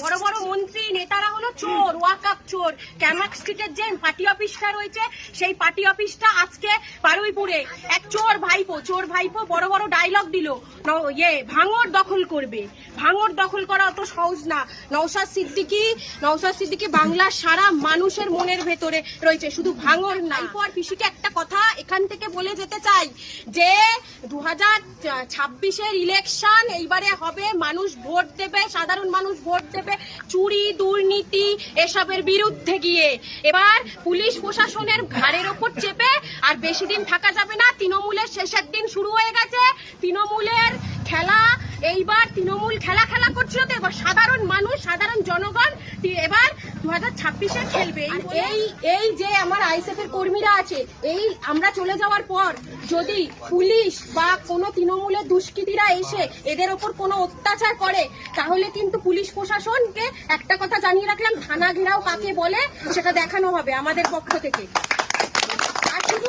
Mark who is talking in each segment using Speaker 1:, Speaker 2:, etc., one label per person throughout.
Speaker 1: বড় বড় মন্ত্রী নেতারা হলো চোর, ওয়াকাপ চোর। ক্যামাক স্ট্রিটের যে পার্টি অফিসটা রয়েছে সেই পার্টি অফিসটা আজকে বারুইপুরে এক চোর ভাইপো বড় বড় ডায়লগ দিল, ভাঙড় দখল করবে। ভাঙড় দখল করা অত সহজ না। নওশাদ সিদ্দিকী বাংলার সারা মানুষের মনের ভেতরে রয়েছে, শুধু ভাঙড় না। এরপর পিসিকে একটা কথা এখান থেকে বলে যেতে চাই যে 2026-এর ইলেকশন এইবারে হবে, মানুষ ভোট দেবে, সাধারণ মানুষ ভোট দেবে চুরি দুর্নীতি এসবের বিরুদ্ধে গিয়ে। এবার পুলিশ প্রশাসনের ঘাড়ের ওপর চেপে আর বেশি দিন থাকা যাবে না। তৃণমূলের শেষের দিন শুরু হয়ে গেছে। তৃণমূলের খেলা এইবার তৃণমূল খেলা করছিল, তো এবার সাধারণ মানুষ সাধারণ জনগণ এবার 2026-এ খেলবে। এই যে আমার আইএসএফ এর কর্মীরা আছে, এই আমরা চলে যাওয়ার পর যদি পুলিশ বা কোনো তৃণমূলের দুষ্কৃতীরা এসে এদের ওপর কোনো অত্যাচার করে তাহলে কিন্তু পুলিশ প্রশাসনকে একটা কথা জানিয়ে রাখলাম, থানা ঘেরাও কাকে বলে সেটা দেখানো হবে আমাদের পক্ষ থেকে। আর শুধু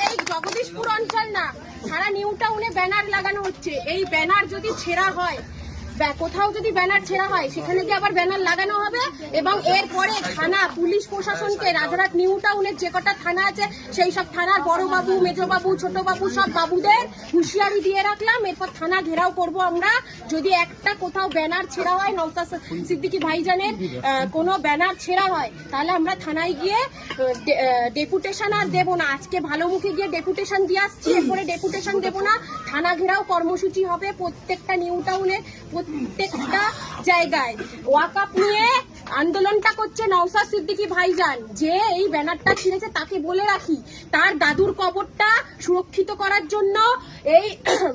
Speaker 1: এই জগদীশপুর অঞ্চল না, সারা নিউ টাউনে ব্যানার লাগানো হচ্ছে। এই ব্যানার যদি ছেঁড়া হয়, কোথাও যদি ব্যানার ছেঁড়া হয় সেখানে কি আবার ব্যানার লাগানো হবে। এবং এরপরে থানা পুলিশ প্রশাসনকে রাজারহাট নিউ টাউনের যে কটা থানা আছে সেই সব থানার বড় বাবু, মেজো বাবু, ছোট বাবু সব বাবুদের হুঁশিয়ারি দিয়ে রাখলাম, এরপর থানা ঘেরাও করব আমরা। যদি একটা কোথাও ব্যানার ছেঁড়া হয়, নওশাদ সিদ্দিকী ভাইজানের কোনো ব্যানার ছেঁড়া হয়, তাহলে আমরা থানায় গিয়ে ডেপুটেশন আর দেবো না। আজকে ভালো মুখে গিয়ে ডেপুটেশন দিয়ে আসছি, এরপরে ডেপুটেশন দেবো না। থানা ঘেরাও কর্মসূচি হবে প্রত্যেকটা নিউ টাউনে, প্রত্যেকটা জায়গায়। ওয়াকআপ নিয়ে আন্দোলনটা করছে নওশাদ সিদ্দিকী ভাইজান। যে এই ব্যানারটা ছিঁড়েছে তাকে বলে রাখি, তার দাদুর কবরটা সুরক্ষিত করার জন্য এই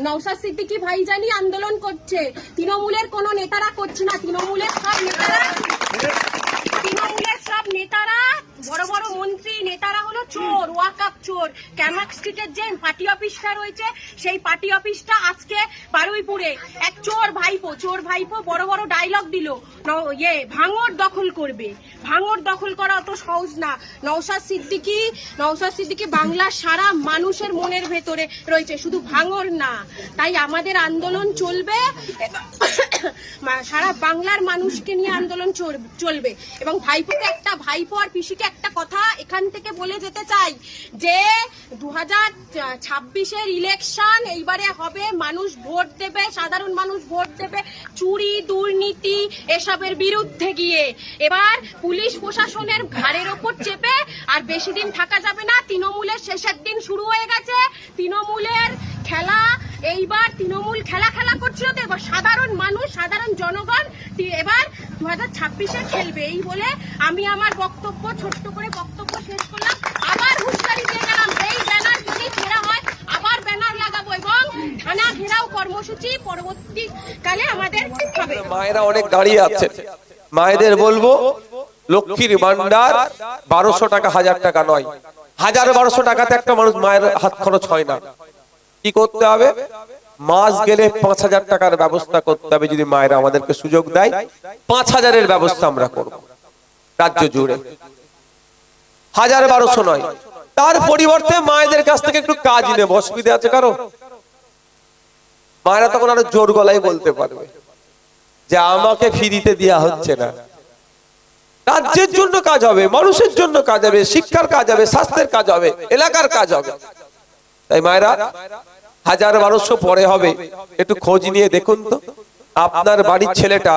Speaker 1: নওশাদ সিদ্দিকী ভাইজানই আন্দোলন করছে, তৃণমূলের কোনো নেতারা করছে না। তৃণমূলের সব নেতারা বড় বড় মন্ত্রী নেতারা হলো চোর, ওয়াকাপ চোর। ক্যামাক স্ট্রিটের যে পার্টি অফিসটা রয়েছে সেই পার্টি অফিসটা আজকে বারুইপুরে এক চোর ভাইপো বড় বড় ডায়লগ দিল, ভাঙড় দখল করবে। ভাঙড় দখল করা অত সহজ না। নওশাদ সিদ্দিকী বাংলার সারা মানুষের মনের ভেতরে রয়েছে, শুধু ভাঙড় না। তাই আমাদের আন্দোলন চলবে, সারা বাংলার মানুষকে নিয়ে আন্দোলন চলবে। এবং ভাইপো আর পিসিকে একটা কথা এখান থেকে বলে যেতে চাই যে 2026-এর ইলেকশন এইবারে হবে, মানুষ ভোট দেবে, সাধারণ মানুষ ভোট দেবে চুরি দুর্নীতি এসবের বিরুদ্ধে গিয়ে। এবার পুলিশ প্রশাসনের ঘাড়ের ওপর চেপে আর বেশি দিন থাকা যাবে না। তৃণমূলের শেষের দিন শুরু হয়ে গেছে। তৃণমূলের খেলা এইবার তৃণমূল খেলা করছিল, তো এবার সাধারণ মানুষ সাধারণ জনগণ এবার 2026-এ খেলবে। এই বলে আমি আমার ছোট্ট করে বক্তব্য শেষ করলাম। আবার হুঁশিয়ারি দিয়ে গেলাম, এই ব্যানার যদি ছেঁড়া হয় আবার ব্যানার লাগাবো এবং থানা ঘেরাও কর্মসূচি পরবর্তীকালে আমাদের হবে।
Speaker 2: মায়েরা অনেক দাঁড়িয়ে আছে, মায়েদের বলবো লক্ষ্মীর ভান্ডার 1200 টাকা 1000 টাকা নয়, 1200 টাকাতে একটা মানুষ মায়ের হাত খরচ হয় না। কি করতে হবে? মাস গেলে 5000 টাকার ব্যবস্থা করতে হবে। যদি মায়েরা আমাদেরকে সুযোগ দেয় 5000-এর ব্যবস্থা আমরা করব রাজ্য জুড়ে, 1200 নয়। তার পরিবর্তে মায়েদের কাছ থেকে একটু কাজ নেব, অসুবিধা আছে কারো? মায়েরা তখন আরো জোর গলায় বলতে পারবে যে আমাকে ফ্রিতে দেওয়া হচ্ছে না। রাজ্যের জন্য কাজ হবে, মানুষের জন্য কাজ হবে, শিক্ষার কাজ হবে, স্বাস্থ্যের কাজ হবে, এলাকার কাজ হবে। তাই মায়েরা 1200 পরে হবে, একটু খোঁজ নিয়ে দেখুন তো। আপনার বাড়ির ছেলেটা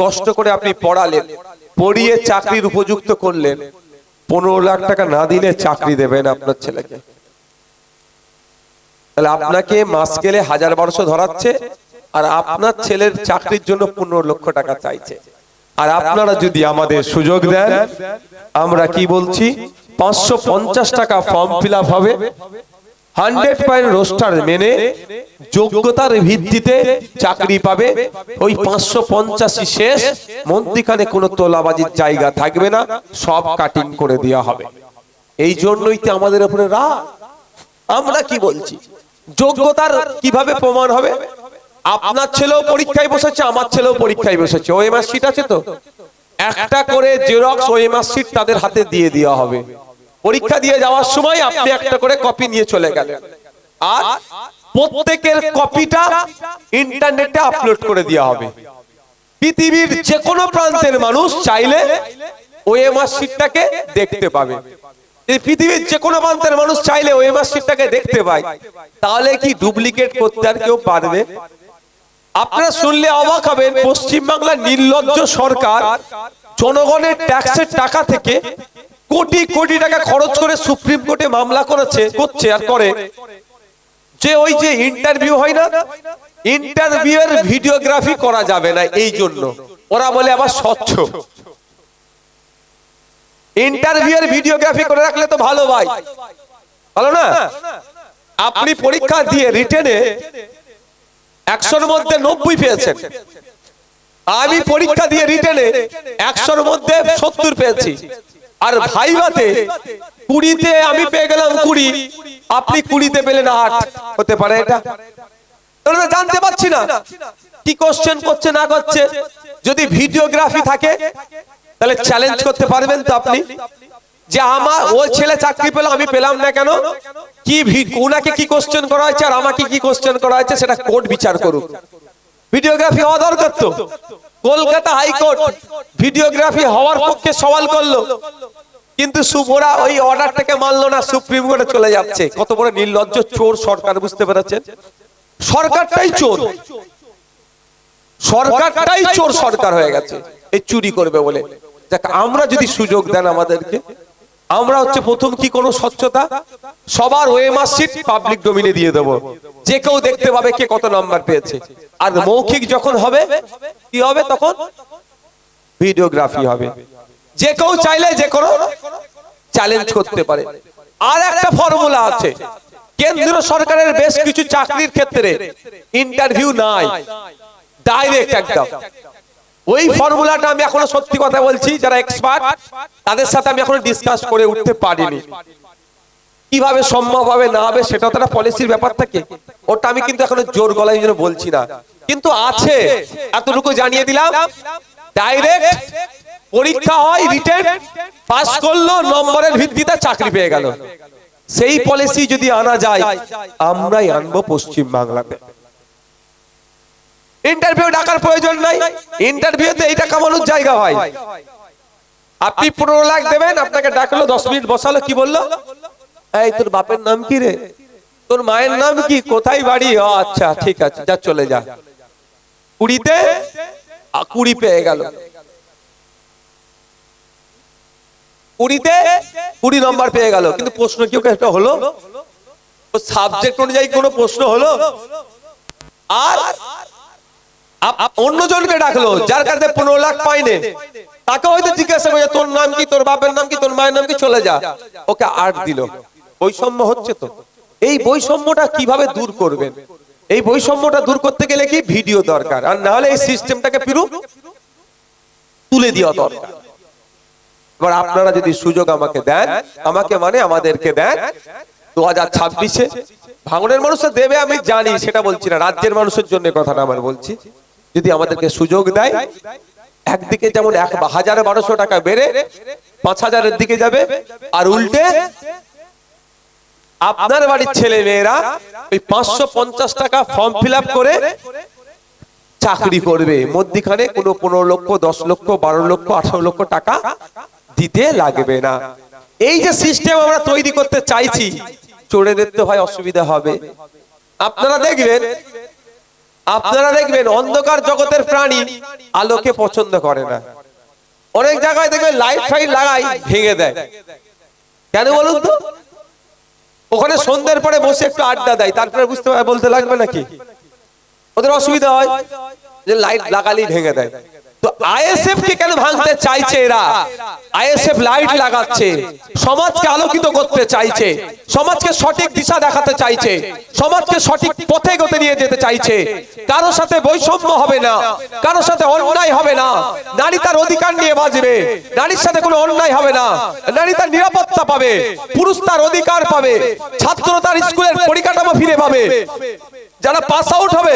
Speaker 2: কষ্ট করে আপনি পড়ালেন, পড়িয়ে চাকরির উপযুক্ত করলেন, 15 লাখ টাকা না দিলে চাকরি দেবেন আপনার ছেলেকে? তাহলে আপনাকে মাস গেলে 1200 ধরাচ্ছে আর আপনার ছেলের চাকরির জন্য 15 লক্ষ টাকা চাইছে। আর আপনারা যদি আমাদের সুযোগ দেন, আমরা কি বলছি, 550 টাকা ফর্ম ফিল আপ হবে, 100% রোস্টার মেনে যোগ্যতার ভিত্তিতে চাকরি পাবে। ওই 550 শেষ, মন্ত্রীখানে কোনো তোলাবাজির জায়গা থাকবে না, সব কাটিং করে দেওয়া হবে। এই জন্যই তো আমাদের উপরে রাগ। আমরা কি বলছি, যোগ্যতার কিভাবে প্রমাণ হবে? আপনার ছেলেও পরীক্ষায় বসেছে, আমার ছেলেও পরীক্ষায় বসেছে, ওএমআর শিট আছে তো, একটা করে জেরক্স ওএমআর শিট তাদের হাতে দিয়ে দেওয়া হবে। পরীক্ষা দিয়ে যাওয়ার সময় আপনি একটা করে কপি নিয়ে চলে গেলেন, আর প্রত্যেকের কপিটা ইন্টারনেটে আপলোড করে দেওয়া হবে। পৃথিবীর যে কোনো প্রান্তের মানুষ চাইলে ওএমআর শিটটাকে দেখতে পাবে। এই পৃথিবীর যে কোনো প্রান্তের মানুষ চাইলে ওএমআর শিটটাকে দেখতে পায়, তাহলে কি ডুপ্লিকেট করতে আর কেউ পারবে? আপনারা শুনলে অবাক হবেন, পশ্চিমবাংলার নির্লজ্জ সরকার জনগণের ট্যাক্সের টাকা থেকে কোটি কোটি টাকা খরচ করে সুপ্রিম কোর্টে মামলা করছে আর করে যে ওই যে ইন্টারভিউ হয় না, ইন্টারভিউ এর ভিডিওগ্রাফি করা যাবে না। এই জন্য ওরা বলে আবার স্বচ্ছ। ইন্টারভিউ এর ভিডিওগ্রাফি করে রাখলে তো ভালো, ভাই ভালো না? আপনি পরীক্ষা দিয়ে রিটেনে 100-র মধ্যে 90 পেয়েছেন, আমি পরীক্ষা দিয়ে রিটেনে 100-র মধ্যে 70 পেয়েছি, আর ভাইভাতে 20-তে আমি পেয়ে গেলাম 20, আপনি 20-তে পেলেন 8। হতে পারে এটা? আমরা জানতে পারছি না কি কোশ্চেন করছে না করছে। যদি ভিডিওগ্রাফি থাকে তাহলে চ্যালেঞ্জ করতে পারবেন তো আপনি, যে আমার ওই ছেলে চাকরি পেল আমি পেলাম না কেন, কি ওনাকে কি কোশ্চেন করা হয়েছে আর আমাকে কি কোশ্চেন করা হয়েছে সেটা কোর্ট বিচার করুক। ভিডিওগ্রাফি হওয়া দরকার তো। কলকাতা হাইকোর্ট ভিডিওগ্রাফি হওয়ার পক্ষে সওয়াল করলো, কিন্তু ওরা ওই অর্ডারটাকে মানলো না, সুপ্রিম কোর্টে চলে যাচ্ছে। কত বড় নির্লজ্জ চোর সরকার, বুঝতে পেরেছেন? সরকারটাই চোর, সরকারটাই চোর সরকার হয়ে গেছে এই চুরি করবে বলে। দেখ, আমরা যদি সুযোগ দেন আমাদেরকে, আমরা হচ্ছে প্রথম কি কোনো স্বচ্ছতা, সবার ওএমআর শিট পাবলিক ডোমেইনে দিয়ে দেব, যে কেউ দেখতে পাবে কে কত নাম্বার পেয়েছে। আর মৌখিক যখন হবে কি হবে, তখন ভিডিওগ্রাফি হবে, যে কেউ চাইলে যে কোনো চ্যালেঞ্জ করতে পারে। আর একটা ফর্মুলা আছে, কেন্দ্র সরকারের বেশ কিছু চাকরির ক্ষেত্রে ইন্টারভিউ নাই, ডাইরেক্ট একদম। ওই ফর্মুলাটা আমি এখনো সত্যি কথা বলছি, যারা এক্সপার্ট তাদের সাথে আমি এখনো ডিসকাস করে উঠতে পারিনি। কিভাবে সম্ভব হবে না হবে সেটা তো একটা পলিসির ব্যাপার থাকে, ওটা আমি কিন্তু এখনো জোর গলায় বলছি না, কিন্তু আছে এতটুকু জানিয়ে দিলাম। ডাইরেক্ট পরীক্ষা হয়, রিটেন পাস করলো, নম্বরের ভিত্তিতে চাকরি পেয়ে গেল। সেই পলিসি যদি আনা যায়, আমরাই আনবো পশ্চিম বাংলাতে। ইন্টারভিউ ডাকার প্রয়োজন নাই, ইন্টারভিউতে এইটা কামানোর জায়গা হয়। আপনি 15 লাখ দেবেন, আপনাকে ডাকলো, 10 মিনিট বসালো, কি বললো, এই তোর বাপের নাম কি রে, তোর মায়ের নাম কি, কোথায় বাড়ি, আচ্ছা ঠিক আছে যা চলে যা। 20-তে 20 পেয়ে গেল, 20-তে 20 নম্বর পেয়ে গেল, কিন্তু প্রশ্ন কি একটা হলো, সাবজেক্ট অনুযায়ী কোনো প্রশ্ন হলো? আর অন্যজনকে ডাকলো যার কাছে 15 লাখ পাইনি, তাকে হয়তো জিজ্ঞাসা করে তোর নাম কি, তোর বাপের নাম কি, তোর মায়ের নাম কি, চলে যা, ওকে 8 দিল। বৈষম্য হচ্ছে তো। এই বৈষম্যটা কিভাবে দূর করবেন? এই বৈষম্যটা দূর করতে গেলে কি ভিডিও দরকার, আর না হলে এই সিস্টেমটাকে পুরো তুলে দেওয়া দরকার। এবার আপনারা যদি সুযোগ আমাকে দেন, আমাকে মানে আমাদেরকে দেন, 2026-এ ভাঙনের মানুষরা দেবে আমি জানি, সেটা বলছি না, রাজ্যের মানুষের জন্য কথাটা আমার বলছি। যদি আমাদেরকে সুযোগ দেয়, একদিকে যেমন 1000-1200 টাকা বেড়ে 5000-এর দিকে যাবে, আর উল্টে আপনার বাড়ির ছেলে মেয়েরা ওই 550 টাকা ফর্ম ফিল আপ করে চাকরি করবে, মধ্যখানে কোনো 15 লক্ষ, 10 লক্ষ, 12 লক্ষ, 18 লক্ষ টাকা দিতে লাগবে না। এই যে সিস্টেম আমরা তৈরি করতে চাইছি, চোরেদের তো হয় অসুবিধা হবে। আপনারা দেখবেন অন্ধকার জগতের প্রাণী আলোকে পছন্দ করে না। অনেক জায়গায় দেখবেন লাইট ফাইট লাগাই ভেঙে দেয়, কেন বলুন তো? ওখানে সন্ধ্যের পরে বসে একটু আড্ডা দেয়, তারপরে বুঝতে বলতে লাগবে নাকি? ওদের অসুবিধা হয় যে লাইট লাগালেই ভেঙে দেয়। তো আইএসএফ কে কেন ভাঙতে চাইছে এরা? আইএসএফ লাইট লাগাচ্ছে, সমাজকে আলোকিত করতে চাইছে, সমাজকে সঠিক দিশা দেখাতে চাইছে, সমাজকে সঠিক পথে গতি নিয়ে যেতে চাইছে। কারো সাথে বৈষম্য হবে না, কারো সাথে অন্যায় হবে না, নারী তার অধিকার নিয়ে বাঁচবে, নারীর সাথে কোনো অন্যায় হবে না, নারী তার নিরাপত্তা পাবে, পুরুষ তার অধিকার পাবে, ছাত্র তার স্কুলের পরিকাঠামো ফিরে পাবে, যারা পাস আউট হবে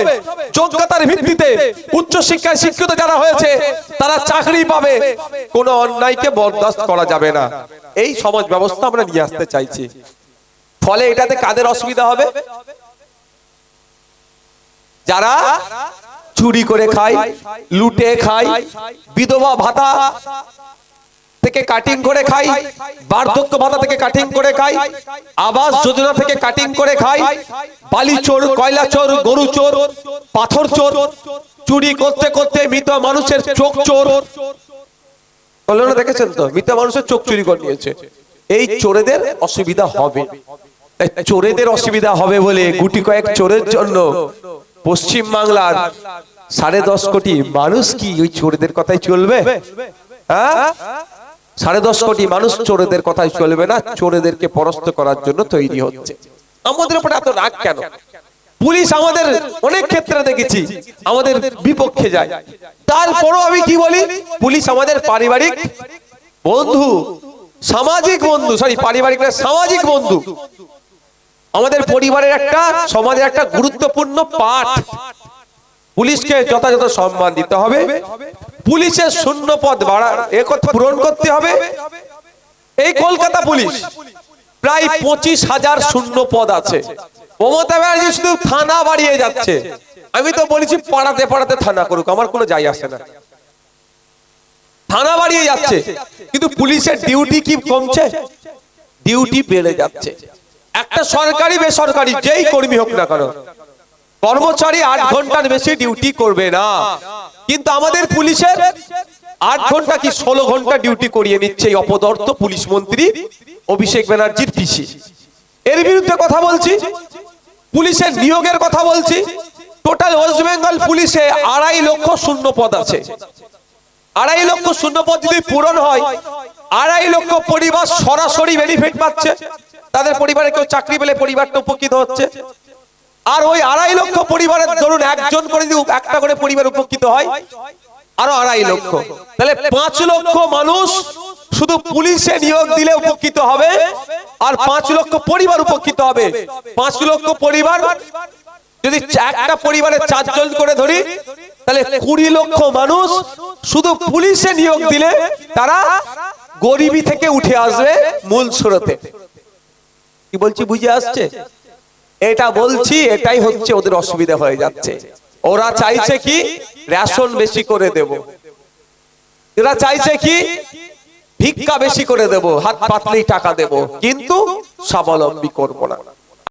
Speaker 2: যোগ্যতার ভিত্তিতে উচ্চ শিক্ষায় শিক্ষিত যারা হয়েছে তারা চাকরি পাবে, কোনো অন্যায়কে বরদাস্ত করা যাবে না। এই সমাজ ব্যবস্থা আমরা নিয়ে আসতে চাইছি। ফলে এটাতে কাদের অসুবিধা হবে? যারা চুরি করে খায়, লুটে খায়, বিধবা ভাতা থেকে কাটিং করে খায়, বার্ধক্য ভাতা থেকে কাটিং করে খায়, আবাস যোজনা থেকে কাটিং করে খায়, বালি চোর, কয়লা চোর, গরু চোর, পাথর চোর, চুরি করতে করতে মৃত মানুষের চোখ চোর। কল্যাণ দেখেছেন তো, মৃত মানুষের চোখ চুরি করে নিয়েছে। এই চোরেদের অসুবিধা হবে, তাই চোরেদের অসুবিধা হবে বলে গুটি কয়েক চোরের জন্য পশ্চিম বাংলার 10.5 কোটি মানুষ কি ওই চোরেদের কথাই চলবে? হ্যাঁ, 10.5 কোটি মানুষ চোরেদের কথাই চলবে না, চোরেদেরকে পরাস্ত করার জন্য তৈরি হচ্ছে। আমাদের উপর এত রাগ কেন? পুলিশ আমাদের অনেক ক্ষেত্রে দেখেছি আমাদের বিপক্ষে যায়, তারপরও আমি কি বলি, পুলিশ আমাদের পারিবারিক বন্ধু, সামাজিক বন্ধু, পারিবারিক না, সামাজিক বন্ধু। আমাদের পরিবারের একটা, সমাজের একটা গুরুত্বপূর্ণ পাঠ। পুলিশকে যথাযথ সম্মান দিতে হবে, পুলিশের শূন্য পদ পূরণ করতে হবে। এই কলকাতা পুলিশ প্রায় 25,000 শূন্য পদ আছে। মমতা ব্যানার্জি শুধু থানা বাড়িয়ে যাচ্ছে। আমি তো বলেছি পাড়াতে পাড়াতে থানা করুক, আমার কোনো যাই আসে না। থানা বাড়িয়ে যাচ্ছে, কিন্তু পুলিশের ডিউটি কি কমছে? ডিউটি বেড়ে যাচ্ছে। একটা সরকারি বেসরকারি যেই কর্মী হোক না কেন, কর্মচারী 8 ঘন্টার বেশি ডিউটি করবে না, কিন্তু আমাদের পুলিশের 8 ঘন্টা কি 16 ঘন্টা ডিউটি করিয়ে নিচ্ছে এই অপদর্থ পুলিশ মন্ত্রী অভিষেক ব্যানার্জির পিসি। এর বিরুদ্ধে কথা বলছি, পুলিশের নিয়োগের কথা বলছি। টোটাল ওয়েস্ট বেঙ্গল পুলিশে 2.5 লক্ষ শূন্য পদ আছে। 2.5 লক্ষ শূন্য পদ যদি পূরণ হয়, 2.5 লক্ষ পরিবার সরাসরি বেনিফিট পাচ্ছে। তাদের পরিবারে কেউ চাকরি পেলে পরিবারটা উপকৃত হচ্ছে। আর ওই 2.5 লক্ষ পরিবারের ধরুন একজন করে যদি একটা করে পরিবার উপকৃত হয়, আরো 2.5 লক্ষ, তাহলে 5 লক্ষ মানুষ শুধু পুলিশে নিয়োগ দিলে উপকৃত হবে, আর 5 লক্ষ পরিবার উপকৃত হবে। 5 লক্ষ পরিবার যদি একটা পরিবারে 4 জন করে ধরি, তাহলে 20 লক্ষ মানুষ শুধু পুলিশে নিয়োগ দিলে তারা গরিবি থেকে উঠে আসবে মূল স্রোতে। কি বলছি বুঝে আসছে? এটা বলছি, এটাই হচ্ছে ওদের অসুবিধা হয়ে যাচ্ছে। ওরা চাইছে কি রেশন বেশি করে দেব, এরা চাইছে কি ভিক্ষা বেশি করে দেব, হাত পাতলেই টাকা দেব, কিন্তু স্বাবলম্বী করব না।